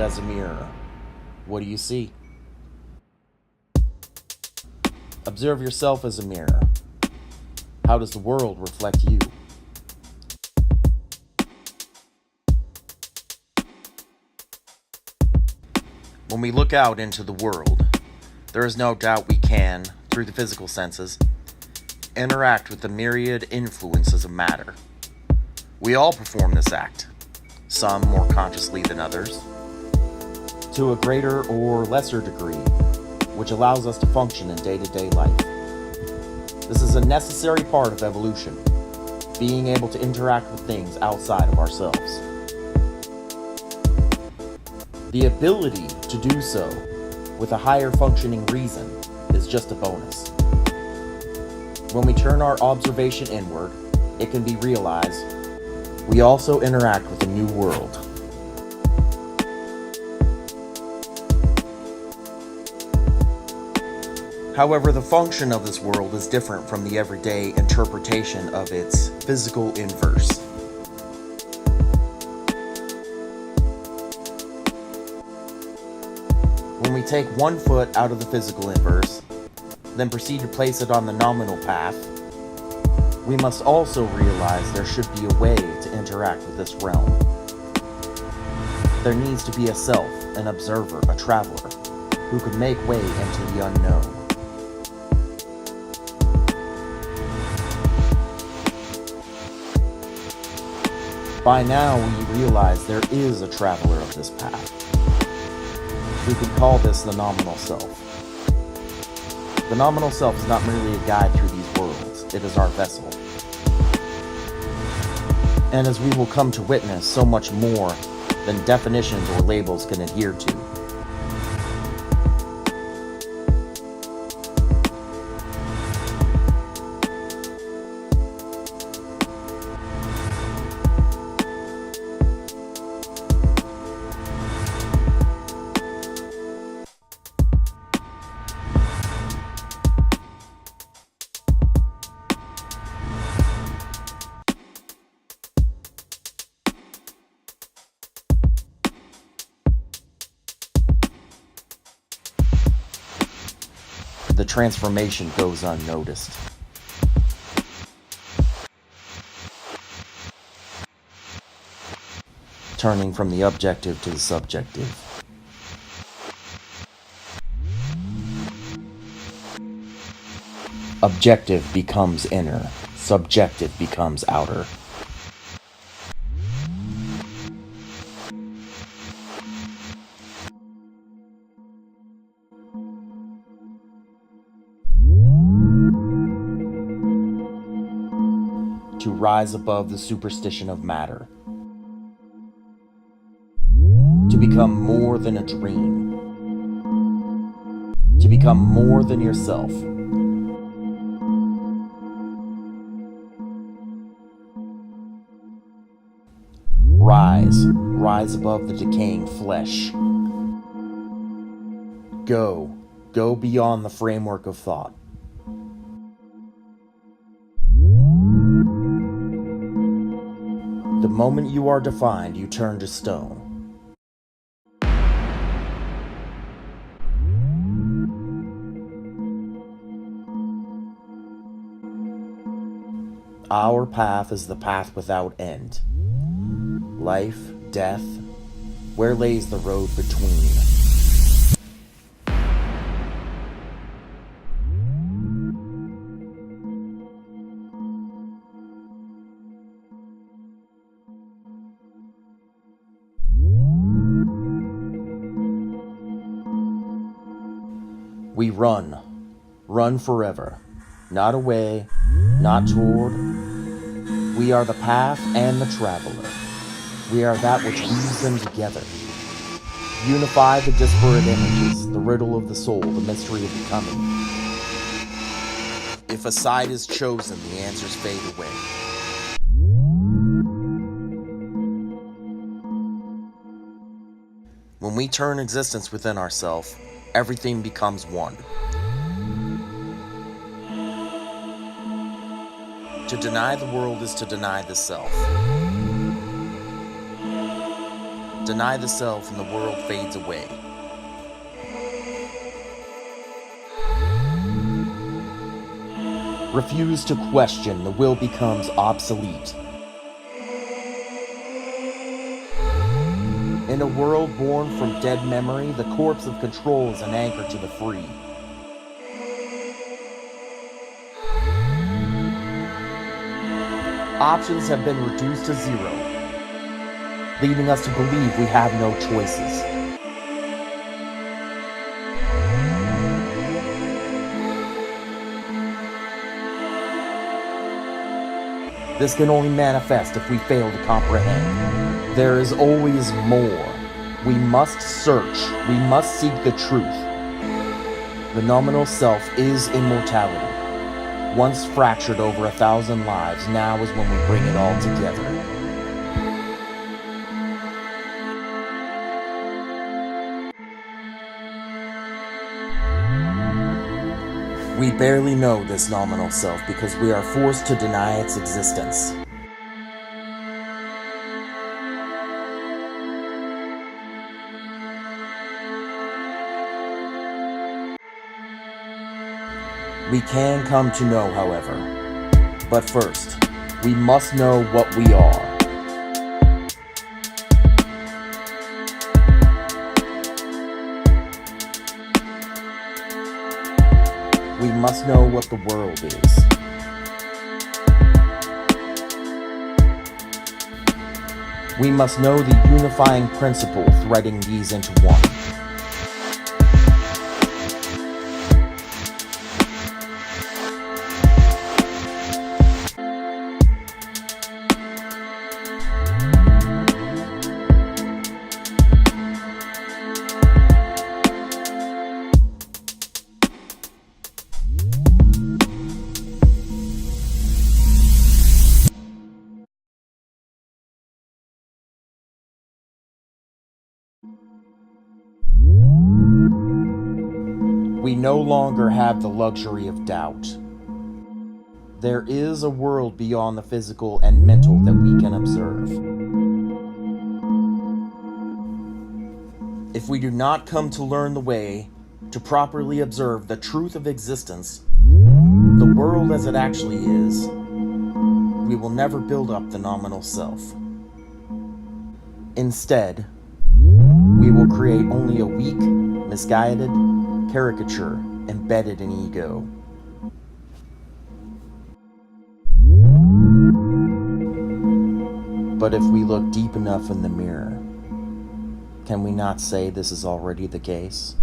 as a mirror. What do you see? Observe yourself as a mirror. How does the world reflect you? When we look out into the world, there is no doubt we can, through the physical senses, interact with the myriad influences of matter. We all perform this act, some more consciously than others, to a greater or lesser degree, which allows us to function in day-to-day life. This is a necessary part of evolution, being able to interact with things outside of ourselves. The ability to do so with a higher functioning reason is just a bonus. When we turn our observation inward, it can be realized we also interact with a new world. However, the function of this world is different from the everyday interpretation of its physical inverse. When we take one foot out of the physical inverse, then proceed to place it on the noumenal path, we must also realize there should be a way to interact with this realm. There needs to be a self, an observer, a traveler, who can make way into the unknown. By now, we realize there is a traveler of this path. We can call this the Noumenal Self. The Noumenal Self is not merely a guide through these worlds, it is our vessel. And as we will come to witness, so much more than definitions or labels can adhere to. The transformation goes unnoticed. Turning from the objective to the subjective. Objective becomes inner, subjective becomes outer. To rise above the superstition of matter. To become more than a dream. To become more than yourself. Rise above the decaying flesh. Go beyond the framework of thought. The moment you are defined, you turn to stone. Our path is the path without end. Life, death, where lays the road between? We run forever, not away, not toward. We are the path and the traveler. We are that which weaves them together. Unify the disparate images, the riddle of the soul, the mystery of becoming. If a side is chosen, the answers fade away. When we turn existence within ourselves, everything becomes one. To deny the world is to deny the self. Deny the self and the world fades away. Refuse to question, the will becomes obsolete. In a world born from dead memory, the corpse of control is an anchor to the free. Options have been reduced to zero, leading us to believe we have no choices. This can only manifest if we fail to comprehend. There is always more. We must search. We must seek the truth. The noumenal self is immortality. Once fractured over 1,000 lives, now is when we bring it all together. We barely know this noumenal self because we are forced to deny its existence. We can come to know, however. But first, we must know what we are. We must know what the world is. We must know the unifying principle threading these into one. We no longer have the luxury of doubt. There is a world beyond the physical and mental that we can observe. If we do not come to learn the way to properly observe the truth of existence, the world as it actually is, we will never build up the noumenal self. Instead, we will create only a weak, misguided caricature embedded in ego. But if we look deep enough in the mirror, can we not say this is already the case?